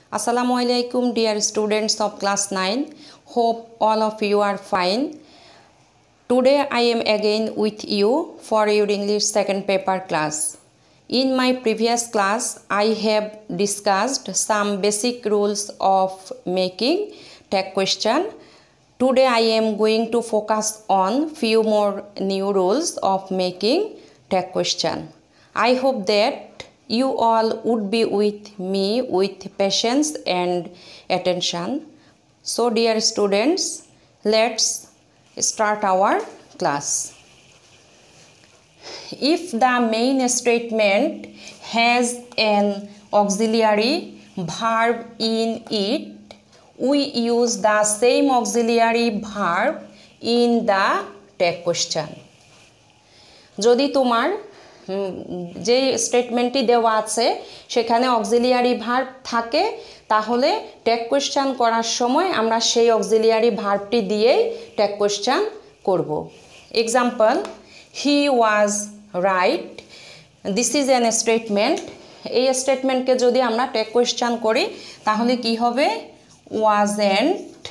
Assalamualaikum dear students of class 9. Hope all of you are fine. Today I am again with you for your English second paper class. In my previous class I have discussed some basic rules of making tag question. Today I am going to focus on few more new rules of making tag question. I hope that you all would be with me with patience and attention. So dear students, let's start our class. If the main statement has an auxiliary verb in it, we use the same auxiliary verb in the tag question. যদি তোমার যে স্টেটমেন্টটি দেওয়া আছে সেখানে auxiliary verb থাকে তাহলে tag question করার সময় আমরা সেই অক্সিলিয়ারি ভার্বটি দিয়েই ট্যাগ কোয়েশ্চেন করব। Example, he was right, this is an statement. এই স্টেটমেন্টকে যদি আমরা ট্যাগ কোয়েশ্চেন করি তাহলে কি হবে? Wasn't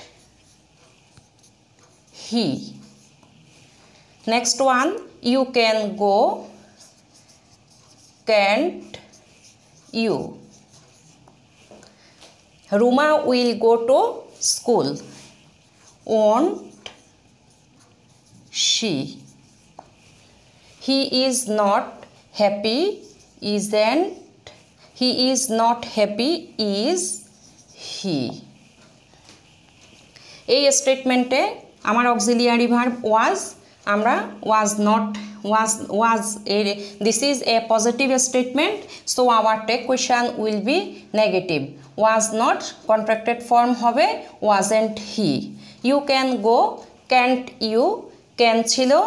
he. Next one, you can go, can't you. Ruma will go to school, won't she. He is not happy, isn't he. Is not happy, is he. এই স্টেটমেন্টে আমার অক্সিলিয়ারি ভার্ব ওয়াজ, আমরা was not was this is a positive statement, so our tag question will be negative. Was not contracted form hobe wasn't he. You can go, can't you. can chilo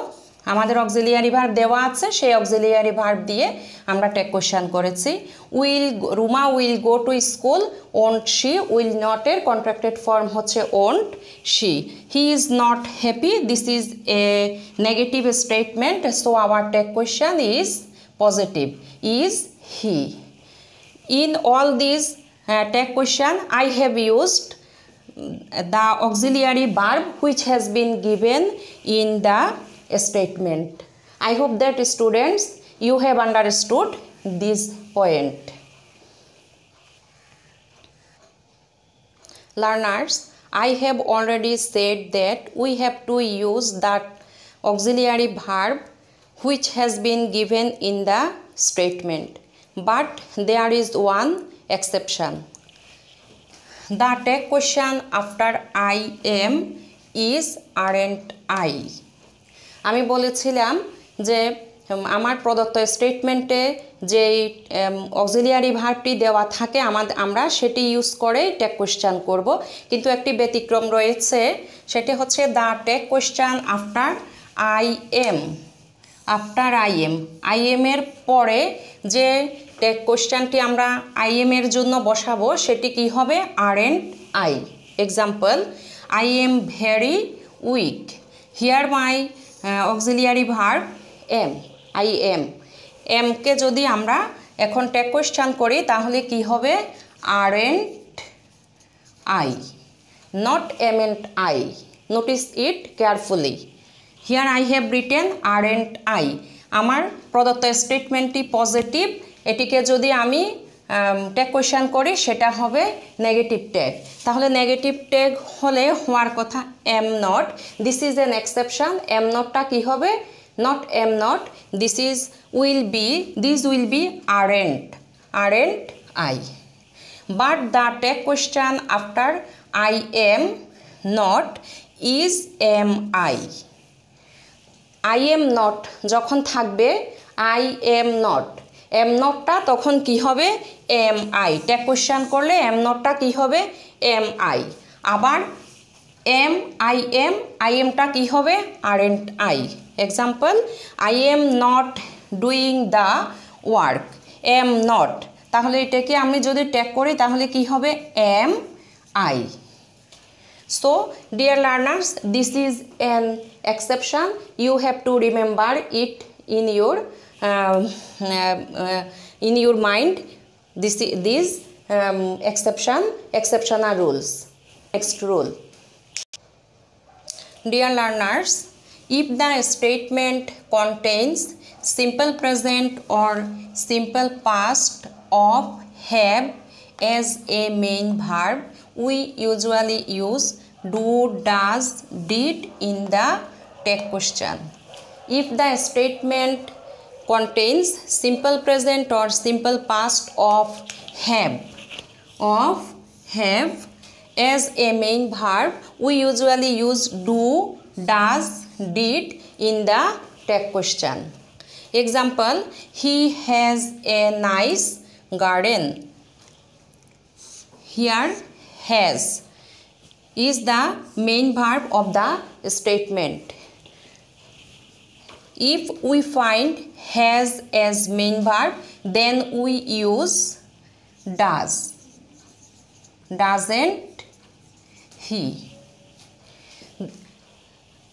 আমাদের auxiliary verb দেওয়া আছে, সেই auxiliary verb দিয়ে আমরা tag question করেছি। Ruma will go to school, won't she. Will not এর contracted form হচ্ছে won't she. He is not happy, this is a negative statement, so our tag question is positive, is he. In all this tag question I have used the auxiliary verb which has been given in the statement. I hope that students you have understood this point. Learners, I have already said that we have to use that auxiliary verb which has been given in the statement, but there is one exception. The tag question after I am is aren't I. আমি বলেছিলাম যে আমার প্রদত্ত স্টেটমেন্টে যে auxiliary ভার্বটি দেওয়া থাকে আমরা সেটি ইউজ করে ট্যাগ কোয়েশ্চেন করব, কিন্তু একটি ব্যতিক্রম রয়েছে, সেটি হচ্ছে the tag question after I M. After I M এর পরে যে ট্যাগ কোয়েশ্চেনটি আমরা আই এম এর জন্য বসাবো সেটি কি হবে? Aren't I. Example, I am very weak. Here my auxiliary verb am, I am. এমকে যদি আমরা এখন ট্যাগ কোয়েশ্চেন করি তাহলে কি হবে? Aren't I, not amn't I. Notice it carefully. Here I have written aren't I. আমার প্রদত্ত স্টেটমেন্টটি পজিটিভ, এটিকে যদি আমি ট্যাগ কোয়েশ্চেন করি সেটা হবে নেগেটিভ ট্যাগ। তাহলে নেগেটিভ ট্যাগ হলে হওয়ার কথা am not, this is an exception. Am নটটা কী হবে? Not am not, this will be aren't I. But the tag question after I am not is am I. I am not যখন থাকবে I am not, M নটটা তখন কি হবে? Am I. Tag question করলে এম নটটা কি হবে? Am I. আবার আই এমটা কি হবে? Aren't I. Example, I am not doing the work. Am not, তাহলে এটাকে আমি যদি ট্যাগ করি তাহলে কি হবে? Am I. So dear learners, this is an exception. You have to remember it in your mind. This exceptional rules. Next rule. Dear learners, if the statement contains simple present or simple past of have as a main verb, we usually use do, does, did in the text question. If the statement contains simple present or simple past of have as a main verb, we usually use do, does, did in the text question. Example, he has a nice garden. Here, has is the main verb of the statement. If we find has as main verb, then we use does. Doesn't he?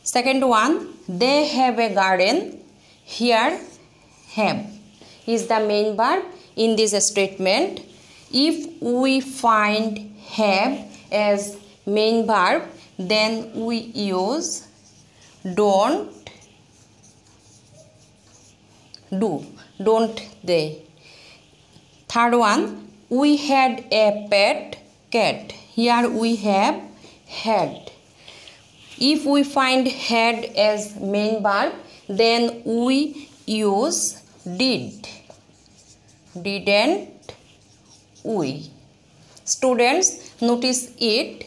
Second one, they have a garden. Here, have is the main verb in this statement. If we find have as main verb, then we use don't they. Third one, we had a pet cat. Here we have had. If we find had as main verb, then we use did. Didn't we? Students, notice it.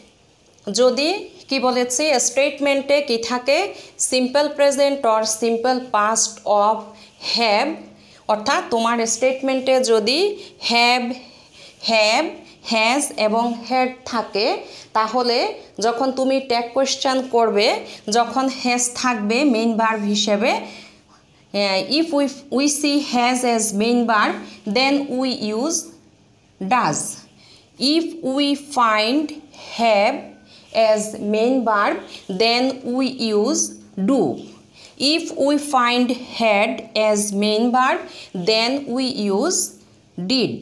Jodi ki boleche statement e ki thake simple present or simple past of have, অর্থাৎ তোমার স্টেটমেন্টে যদি have has এবং had থাকে, তাহলে যখন তুমি tag question করবে, যখন হ্যাজ থাকবে মেইন ভার্ব হিসেবে, if we see has as main verb, then we use does. If we find have as main verb, then we use do. If we find had as main verb, then we use did.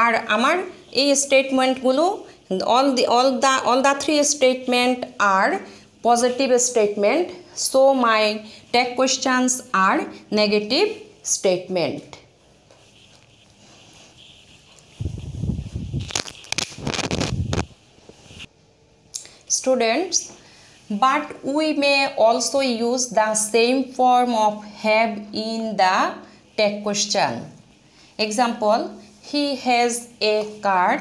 আর আমার এই স্টেটমেন্টগুলো all the three statement are positive statement, so my tag questions are negative statement. Students, but we may also use the same form of have in the text question. Example, he has a car.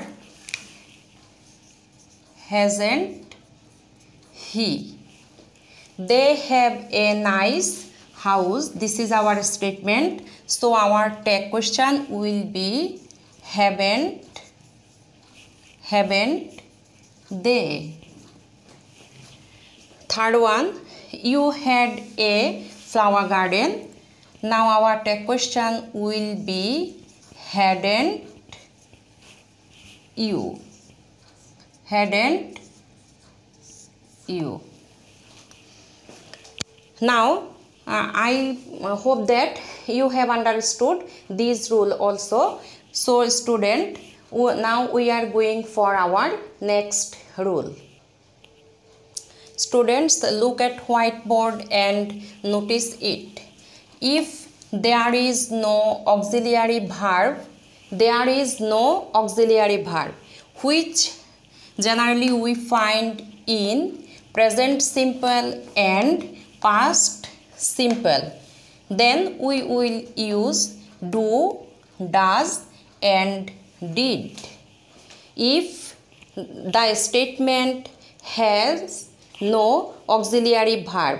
Hasn't he? They have a nice house. This is our statement. So our text question will be haven't they? Third one, you had a flower garden. Now our text question will be hadn't you? Hadn't you? Now I hope that you have understood this rule also. So student, now we are going for our next rule. Students, look at whiteboard and notice it. If there is no auxiliary verb, which generally we find in present simple and past simple, then we will use do, does and did. If the statement has no auxiliary verb,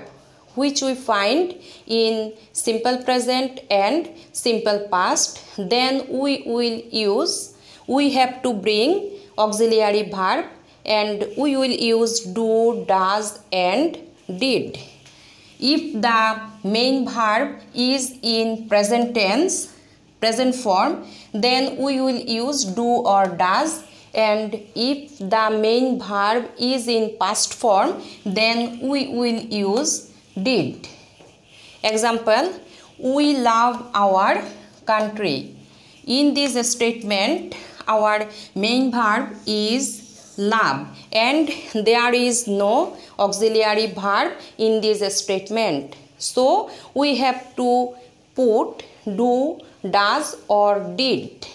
which we find in simple present and simple past, then we have to bring auxiliary verb and we will use do, does and did. If the main verb is in present tense, present form, then we will use do or does, and if the main verb is in past form, then we will use did. Example, we love our country. In this statement, our main verb is love and there is no auxiliary verb in this statement. So we have to put do, does or did.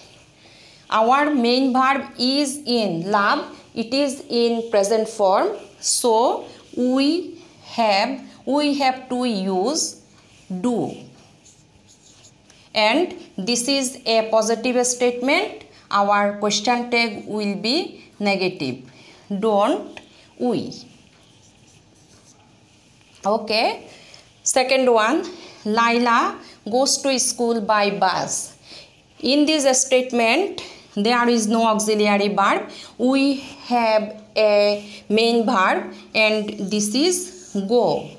Our main verb is in love, it is in present form, so we have to use do. And this is a positive statement, our question tag will be negative. Don't we? Okay. Second one, Laila goes to school by bus. In this statement there is no auxiliary verb, we have a main verb and this is go,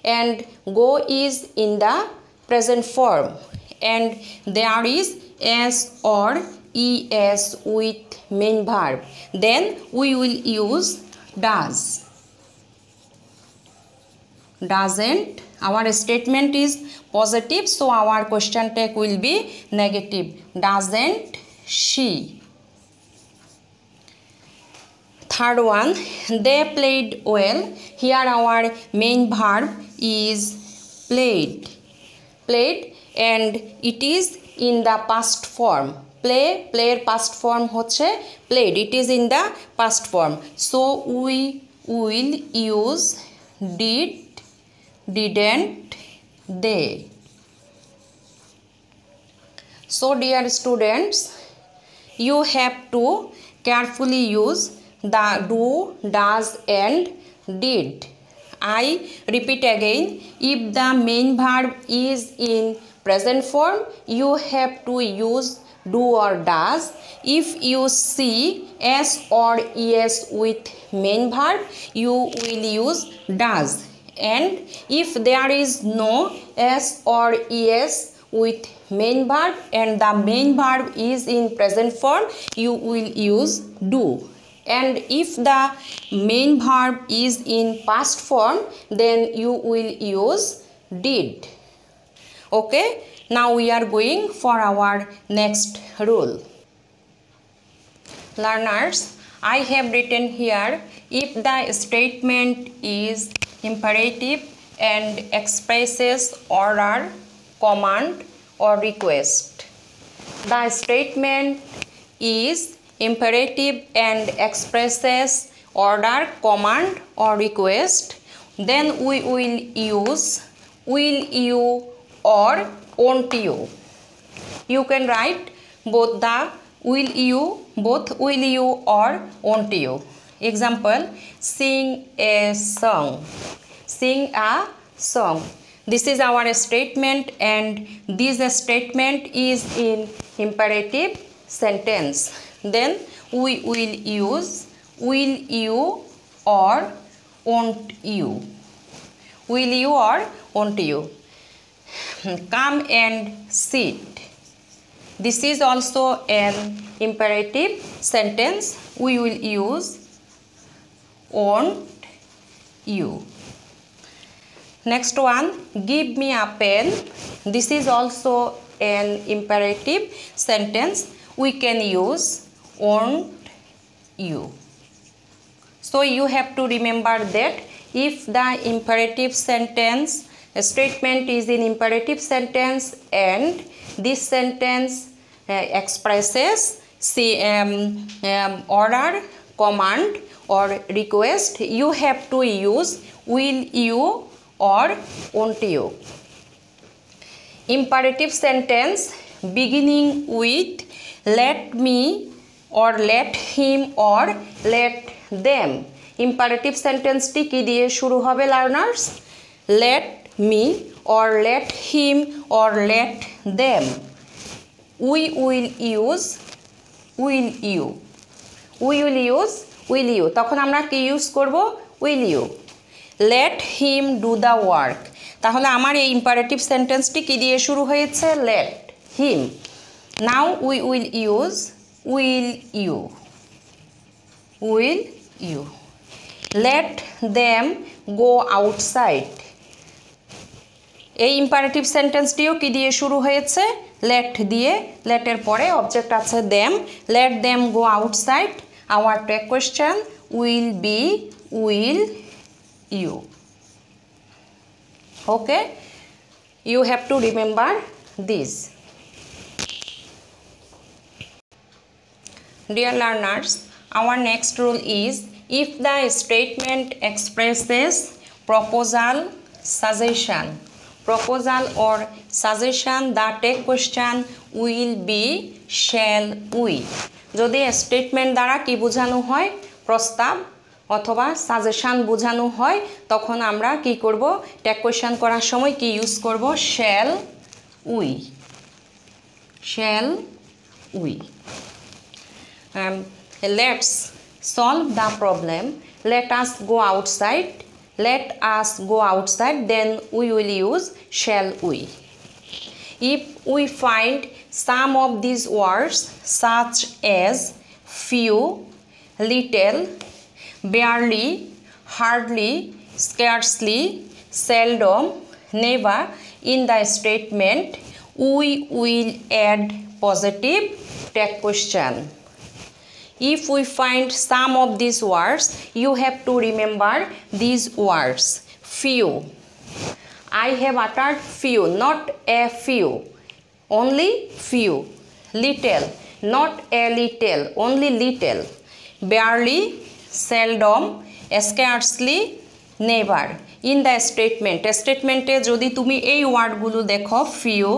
and go is in the present form and there is s or es with main verb, then we will use does. Doesn't, our statement is positive, so our question tag will be negative. Doesn't she? Third one, they played well. Here our main verb is played and it is in the past form. Player past form হচ্ছে played, it is in the past form, so we will use did, didn't, they. So dear students, you have to carefully use the do, does and did. I repeat again, if the main verb is in present form, you have to use do or does. If you see s or es with main verb, you will use does. And if there is no s or es with main verb and the main verb is in present form, you will use do. And if the main verb is in past form, then you will use did. Okay, now we are going for our next rule. Learners, I have written here, if the statement is imperative and expresses order, command or request. The statement is imperative and expresses order, command or request, then we will use will you or won't you. You can write both the will you or won't you. Example, sing a song. Sing a song. This is our statement and this statement is in imperative sentence. Then we will use will you or won't you. Will you or won't you. Come and sit. This is also an imperative sentence. We will use won't you. Next one, give me a pen. This is also an imperative sentence. We can use won't you. So you have to remember that if the imperative sentence statement is in imperative sentence and this sentence expresses order, command or request, you have to use will you or won't you. Imperative sentence beginning with let me or let him or let them. Imperative sentence টি কি দিয়ে শুরু হবে learners? Let me or let him or let them. We will use will you. We will use will you. তখন আমরা কি use করব? Will you. Let him do the work. তাহলে আমার এই imperative sentence টি কি দিয়ে শুরু হয়েছে? Let him. Now we will use will you. Will you. Let them go outside. এই imperative sentence টিও কি দিয়ে শুরু হয়েছে? let দিয়ে let এর পরে অবজেক্ট আছে them, let them go outside. Our tag question will be will you. Okay, you have to remember this. Dear learners, our next rule is if the statement expresses proposal, suggestion or suggestion, the tag question will be shall we. যদি statement দ্বারা কি বোঝানো হয়, প্রস্তাব অথবা suggestion বোঝানো হয়, তখন আমরা কি করব, ট্যাগ কোয়েশ্চন করার সময় কি ইউজ করব, shall we. Let's solve the problem. Let us go outside. Then we will use shall we. If we find some of these words such as few, little, barely, hardly, scarcely, seldom, never in the statement, we will add positive tag question. If we find some of these words, you have to remember these words. Few. I have uttered few, not a few. Only few. Little, not a little, only little. Barely, seldom, scarcely, never. In the statement, statement e jodi tumi ei word gulo dekho, few,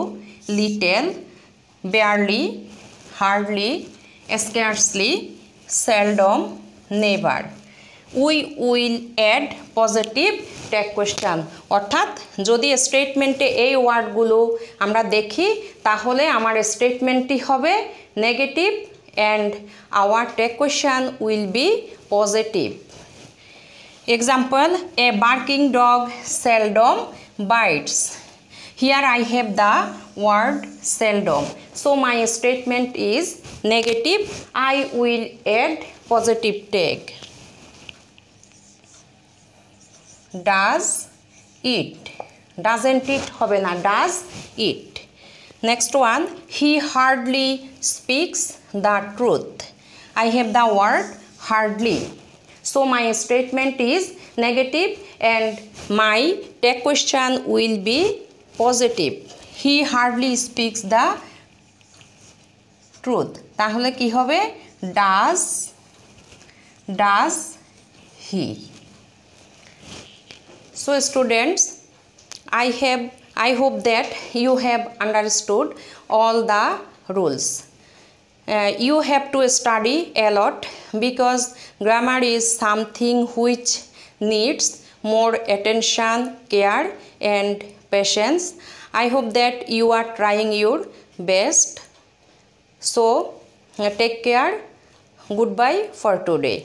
little, barely, hardly, scarcely, seldom, never, we will add positive tag question. অর্থাৎ যদি স্টেটমেন্টে এই ওয়ার্ডগুলো আমরা দেখি তাহলে আমার স্টেটমেন্টটি হবে negative and our tag question will be positive. Example, a barking dog seldom bites. Here I have the word seldom. So my statement is negative. I will add positive tag. Does it? Doesn't it hobe na, does it? Next one, he hardly speaks the truth. I have the word hardly. So my statement is negative and my tag question will be positive. He hardly speaks the truth. তাহলে কি হবে, does he. So students, I hope that you have understood all the rules. You have to study a lot because grammar is something which needs more attention, care and patience. I hope that you are trying your best. So take care. Goodbye for today.